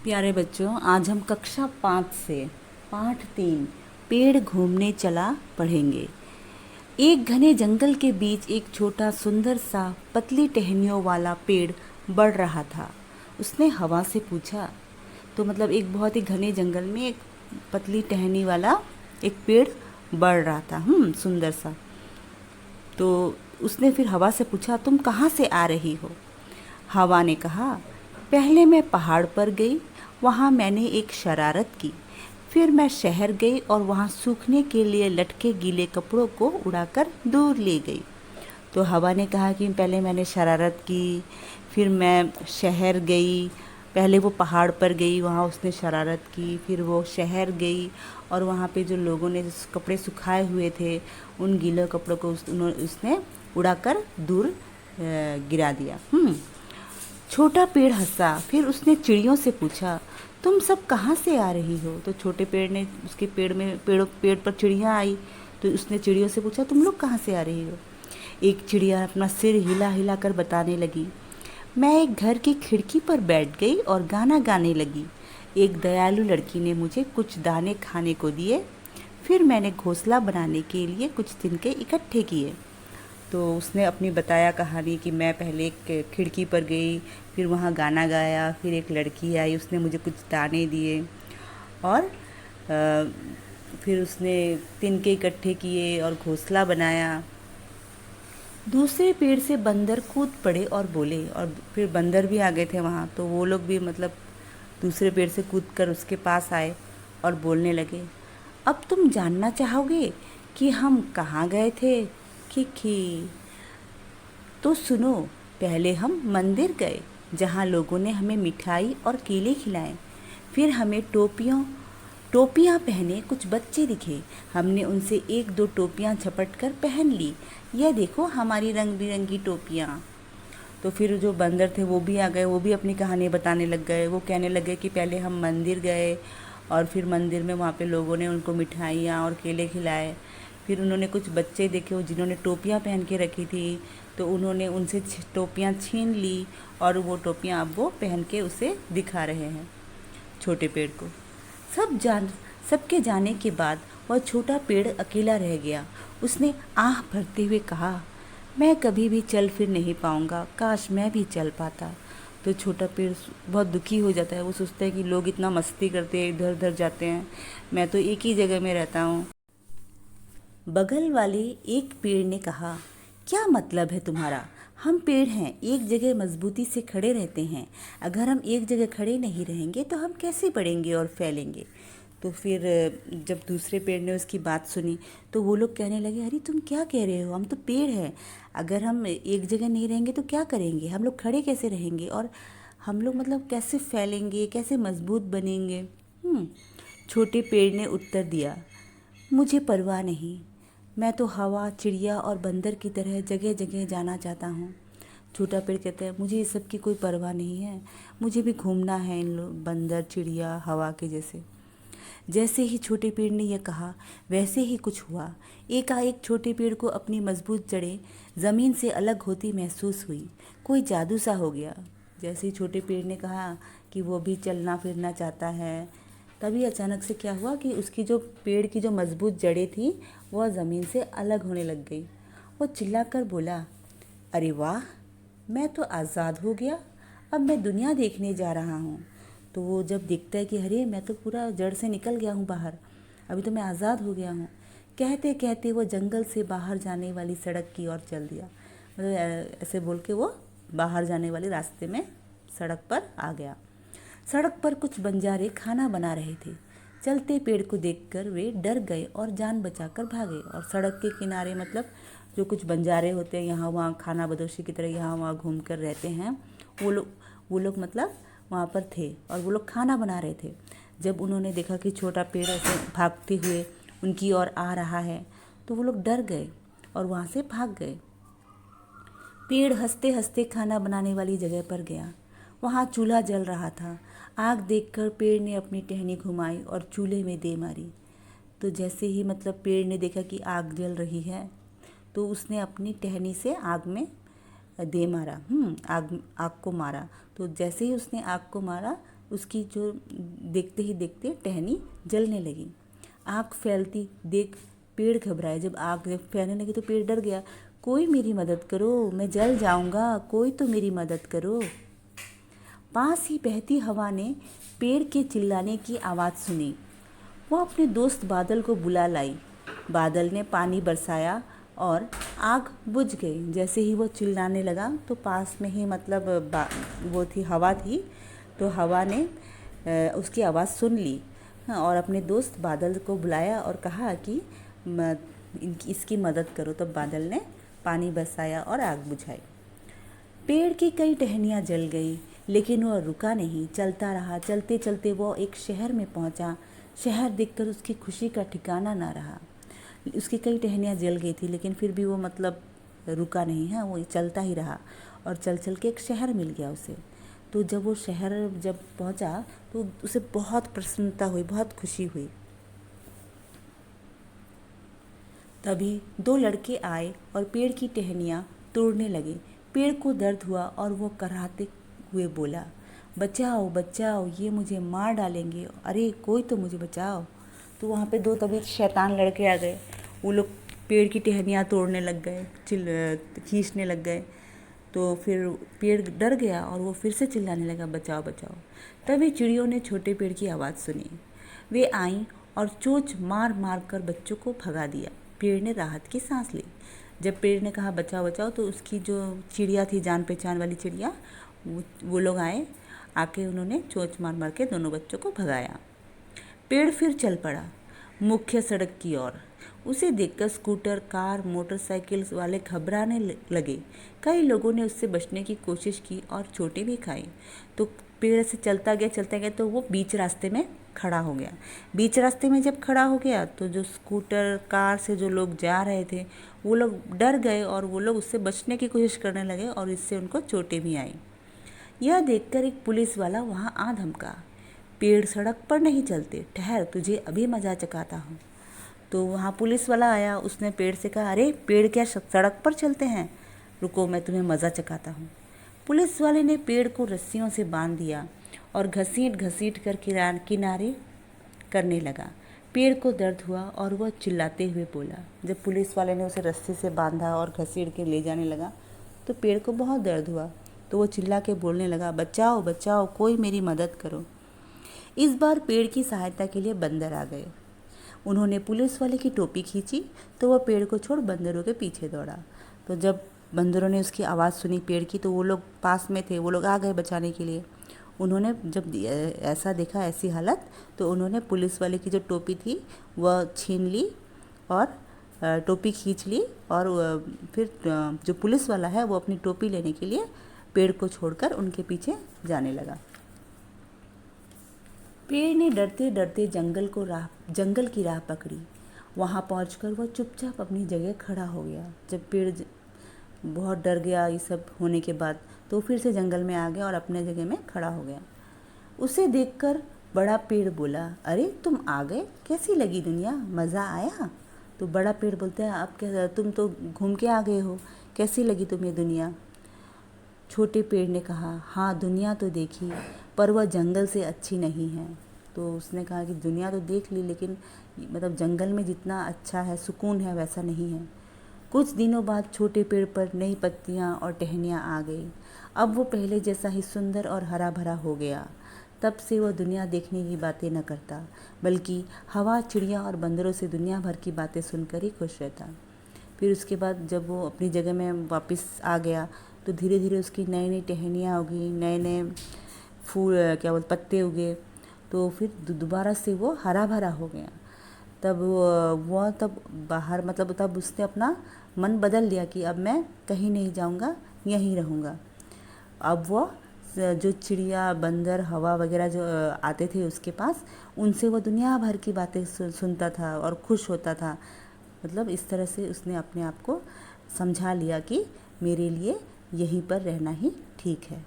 प्यारे बच्चों, आज हम कक्षा 5 से पाठ 3 पेड़ घूमने चला पढ़ेंगे। एक घने जंगल के बीच एक छोटा सुंदर सा पतली टहनियों वाला पेड़ बढ़ रहा था। उसने हवा से पूछा। तो मतलब एक बहुत ही घने जंगल में एक पतली टहनी वाला एक पेड़ बढ़ रहा था, सुंदर सा। तो उसने फिर हवा से पूछा, तुम कहाँ से आ रही हो? हवा ने कहा, पहले मैं पहाड़ पर गई, वहाँ मैंने एक शरारत की। फिर मैं शहर गई और वहाँ सूखने के लिए लटके गीले कपड़ों को उड़ाकर दूर ले गई। तो हवा ने कहा कि पहले मैंने शरारत की, फिर मैं शहर गई। पहले वो पहाड़ पर गई, वहाँ उसने शरारत की, फिर वो शहर गई और वहाँ पे जो लोगों ने कपड़े सुखाए हुए थे उन गीले कपड़ों को उसने उड़ाकर दूर गिरा दिया। छोटा पेड़ हंसा। फिर उसने चिड़ियों से पूछा, तुम सब कहाँ से आ रही हो? तो छोटे पेड़ ने उसके पेड़ पर चिड़िया आई। तो उसने चिड़ियों से पूछा, तुम लोग कहाँ से आ रही हो? एक चिड़िया अपना सिर हिला हिला कर बताने लगी, मैं एक घर की खिड़की पर बैठ गई और गाना गाने लगी। एक दयालु लड़की ने मुझे कुछ दाने खाने को दिए। फिर मैंने घोंसला बनाने के लिए कुछ तिनके इकट्ठे किए। तो उसने अपनी बताया कहानी कि मैं पहले एक खिड़की पर गई, फिर वहाँ गाना गाया, फिर एक लड़की आई, उसने मुझे कुछ दाने दिए और फिर उसने तिनके इकट्ठे किए और घोंसला बनाया। दूसरे पेड़ से बंदर कूद पड़े और बोले, और फिर बंदर भी आ गए थे वहाँ। तो वो लोग भी मतलब दूसरे पेड़ से कूद कर उसके पास आए और बोलने लगे, अब तुम जानना चाहोगे कि हम कहाँ गए थे? खी तो सुनो, पहले हम मंदिर गए जहाँ लोगों ने हमें मिठाई और केले खिलाए। फिर हमें टोपियाँ पहने कुछ बच्चे दिखे। हमने उनसे एक दो टोपियाँ झपट कर पहन ली। यह देखो हमारी रंग बिरंगी टोपियाँ। तो फिर जो बंदर थे वो भी आ गए, वो भी अपनी कहानी बताने लग गए। वो कहने लगे कि पहले हम मंदिर गए और फिर मंदिर में वहाँ पे लोगों ने उनको मिठाइयाँ और केले खिलाए। फिर उन्होंने कुछ बच्चे देखे जिन्होंने टोपियाँ पहन के रखी थी, तो उन्होंने उनसे टोपियाँ छीन ली और वो टोपियाँ अब वो पहन के उसे दिखा रहे हैं छोटे पेड़ को। सबके जाने के बाद वह छोटा पेड़ अकेला रह गया। उसने आह भरते हुए कहा, मैं कभी भी चल फिर नहीं पाऊंगा, काश मैं भी चल पाता। तो छोटा पेड़ बहुत दुखी हो जाता है। वो सोचता है कि लोग इतना मस्ती करते हैं, इधर उधर जाते हैं, मैं तो एक ही जगह में रहता हूँ। बगल वाले एक पेड़ ने कहा, क्या मतलब है तुम्हारा? हम पेड़ हैं, एक जगह मजबूती से खड़े रहते हैं। अगर हम एक जगह खड़े नहीं रहेंगे तो हम कैसे बढ़ेंगे और फैलेंगे? तो फिर जब दूसरे पेड़ ने उसकी बात सुनी तो वो लोग कहने लगे, अरे तुम क्या कह रहे हो? हम तो पेड़ हैं, अगर हम एक जगह नहीं रहेंगे तो क्या करेंगे? हम लोग खड़े कैसे रहेंगे और हम लोग मतलब कैसे फैलेंगे, कैसे मजबूत बनेंगे? छोटे पेड़ ने उत्तर दिया, मुझे परवाह नहीं, मैं तो हवा, चिड़िया और बंदर की तरह जगह जगह जाना चाहता हूँ। छोटा पेड़ कहता है, मुझे इस सब की कोई परवाह नहीं है, मुझे भी घूमना है इन बंदर, चिड़िया, हवा के जैसे। जैसे ही छोटे पेड़ ने यह कहा वैसे ही कुछ हुआ। एकाएक छोटे पेड़ को अपनी मजबूत जड़ें ज़मीन से अलग होती महसूस हुई। कोई जादू सा हो गया। जैसे ही छोटे पेड़ ने कहा कि वो भी चलना फिरना चाहता है, तभी अचानक से क्या हुआ कि उसकी जो पेड़ की जो मजबूत जड़ें थी वह ज़मीन से अलग होने लग गई। वो चिल्लाकर बोला, अरे वाह, मैं तो आज़ाद हो गया, अब मैं दुनिया देखने जा रहा हूँ। तो वो जब देखता है कि अरे मैं तो पूरा जड़ से निकल गया हूँ बाहर, अभी तो मैं आज़ाद हो गया हूँ, कहते कहते वो जंगल से बाहर जाने वाली सड़क की ओर चल दिया। मतलब ऐसे बोल के वो बाहर जाने वाले रास्ते में सड़क पर आ गया। सड़क पर कुछ बंजारे खाना बना रहे थे। चलते पेड़ को देखकर वे डर गए और जान बचाकर भागे। और सड़क के किनारे मतलब जो कुछ बंजारे होते हैं, यहाँ वहाँ खाना बदोशी की तरह यहाँ वहाँ घूम कर रहते हैं, वो लोग मतलब वहाँ पर थे और वो लोग खाना बना रहे थे। जब उन्होंने देखा कि छोटा पेड़ ऐसे भागते हुए उनकी ओर आ रहा है तो वो लोग डर गए और वहाँ से भाग गए। पेड़ हंसते हंसते खाना बनाने वाली जगह पर गया। वहाँ चूल्हा जल रहा था। आग देखकर पेड़ ने अपनी टहनी घुमाई और चूल्हे में दे मारी। तो जैसे ही मतलब पेड़ ने देखा कि आग जल रही है तो उसने अपनी टहनी से आग में दे मारा, आग को मारा। तो जैसे ही उसने आग को मारा उसकी जो देखते ही देखते टहनी जलने लगी। आग फैलती देख पेड़ घबराए। जब आग फैलने लगी तो पेड़ डर गया। कोई मेरी मदद करो, मैं जल जाऊंगा, कोई तो मेरी मदद करो। पास ही बहती हवा ने पेड़ के चिल्लाने की आवाज़ सुनी। वो अपने दोस्त बादल को बुला लाई। बादल ने पानी बरसाया और आग बुझ गई। जैसे ही वो चिल्लाने लगा तो पास में ही मतलब वो थी, हवा थी, तो हवा ने उसकी आवाज़ सुन ली और अपने दोस्त बादल को बुलाया और कहा कि इसकी मदद करो। तब बादल ने पानी बरसाया और आग बुझाई। पेड़ की कई टहनियाँ जल गई, लेकिन वह रुका नहीं, चलता रहा। चलते चलते वो एक शहर में पहुंचा। शहर देखकर उसकी खुशी का ठिकाना ना रहा। उसकी कई टहनियाँ जल गई थी, लेकिन फिर भी वो मतलब रुका नहीं है, वो चलता ही रहा और चल चल के एक शहर मिल गया उसे। तो जब वो शहर जब पहुंचा तो उसे बहुत प्रसन्नता हुई, बहुत खुशी हुई। तभी दो लड़के आए और पेड़ की टहनियाँ तोड़ने लगे। पेड़ को दर्द हुआ और वो कराहते हुए बोला, बचाओ बचाओ, ये मुझे मार डालेंगे, अरे कोई तो मुझे बचाओ। तो वहाँ पे दो तभी शैतान लड़के आ गए। वो लोग पेड़ की टहनियाँ तोड़ने लग गए, खींचने लग गए। तो फिर पेड़ डर गया और वो फिर से चिल्लाने लगा, बचाओ बचाओ। तभी चिड़ियों ने छोटे पेड़ की आवाज़ सुनी। वे आईं और चोंच मार मार कर बच्चों को भगा दिया। पेड़ ने राहत की सांस ली। जब पेड़ ने कहा बचाओ बचाओ तो उसकी जो चिड़िया थी, जान पहचान वाली चिड़िया, वो लोग आए। आके उन्होंने चोंच मार मार के दोनों बच्चों को भगाया। पेड़ फिर चल पड़ा मुख्य सड़क की ओर। उसे देखकर स्कूटर, कार, मोटरसाइकिल वाले घबराने लगे। कई लोगों ने उससे बचने की कोशिश की और चोटें भी खाई। तो पेड़ से चलता गया तो वो बीच रास्ते में खड़ा हो गया। बीच रास्ते में जब खड़ा हो गया तो जो स्कूटर, कार से जो लोग जा रहे थे वो लोग डर गए और वो लोग उससे बचने की कोशिश करने लगे और इससे उनको चोटें भी आई। यह देखकर एक पुलिस वाला वहाँ आ धमका, पेड़ सड़क पर नहीं चलते, ठहर, तुझे अभी मजा चखाता हूँ। तो वहाँ पुलिस वाला आया। उसने पेड़ से कहा, अरे पेड़ क्या सड़क पर चलते हैं, रुको मैं तुम्हें मज़ा चखाता हूँ। पुलिस वाले ने पेड़ को रस्सियों से बांध दिया और घसीट घसीट कर किनारे करने लगा। पेड़ को दर्द हुआ और वह चिल्लाते हुए बोला। जब पुलिस वाले ने उसे रस्सी से बांधा और घसीट के ले जाने लगा तो पेड़ को बहुत दर्द हुआ। तो वो चिल्ला के बोलने लगा, बचाओ बचाओ, कोई मेरी मदद करो। इस बार पेड़ की सहायता के लिए बंदर आ गए। उन्होंने पुलिस वाले की टोपी खींची तो वह पेड़ को छोड़ बंदरों के पीछे दौड़ा। तो जब बंदरों ने उसकी आवाज़ सुनी पेड़ की तो वो लोग पास में थे, वो लोग आ गए बचाने के लिए। उन्होंने जब ऐसा देखा, ऐसी हालत, तो उन्होंने पुलिस वाले की जो टोपी थी वह छीन ली और टोपी खींच ली और फिर जो पुलिस वाला है वो अपनी टोपी लेने के लिए पेड़ को छोड़कर उनके पीछे जाने लगा। पेड़ ने डरते डरते जंगल की राह पकड़ी। वहाँ पहुंचकर वह चुपचाप अपनी जगह खड़ा हो गया। जब पेड़ बहुत डर गया ये सब होने के बाद तो फिर से जंगल में आ गया और अपने जगह में खड़ा हो गया। उसे देखकर बड़ा पेड़ बोला, अरे तुम आ गए, कैसी लगी दुनिया, मज़ा आया? तो बड़ा पेड़ बोलता है, अब क्या, तुम तो घूम के आ गए हो, कैसी लगी तुम्हें दुनिया? छोटे पेड़ ने कहा, हाँ दुनिया तो देखी, पर वह जंगल से अच्छी नहीं है। तो उसने कहा कि दुनिया तो देख ली, लेकिन मतलब जंगल में जितना अच्छा है, सुकून है, वैसा नहीं है। कुछ दिनों बाद छोटे पेड़ पर नई पत्तियाँ और टहनियाँ आ गई। अब वो पहले जैसा ही सुंदर और हरा भरा हो गया। तब से वह दुनिया देखने की बातें न करता, बल्कि हवा, चिड़िया और बंदरों से दुनिया भर की बातें सुनकर ही खुश रहता। फिर उसके बाद जब वो अपनी जगह में वापस आ गया तो धीरे धीरे उसकी नई नई टहनियाँ उगी, नए नए फूल पत्ते उगे। तो फिर दोबारा से वो हरा भरा हो गया। तब बाहर तब उसने अपना मन बदल लिया कि अब मैं कहीं नहीं जाऊंगा, यहीं रहूँगा। अब वो जो चिड़िया, बंदर, हवा वगैरह जो आते थे उसके पास, उनसे वो दुनिया भर की बातें सुनता था और खुश होता था। मतलब इस तरह से उसने अपने आप को समझा लिया कि मेरे लिए यहीं पर रहना ही ठीक है।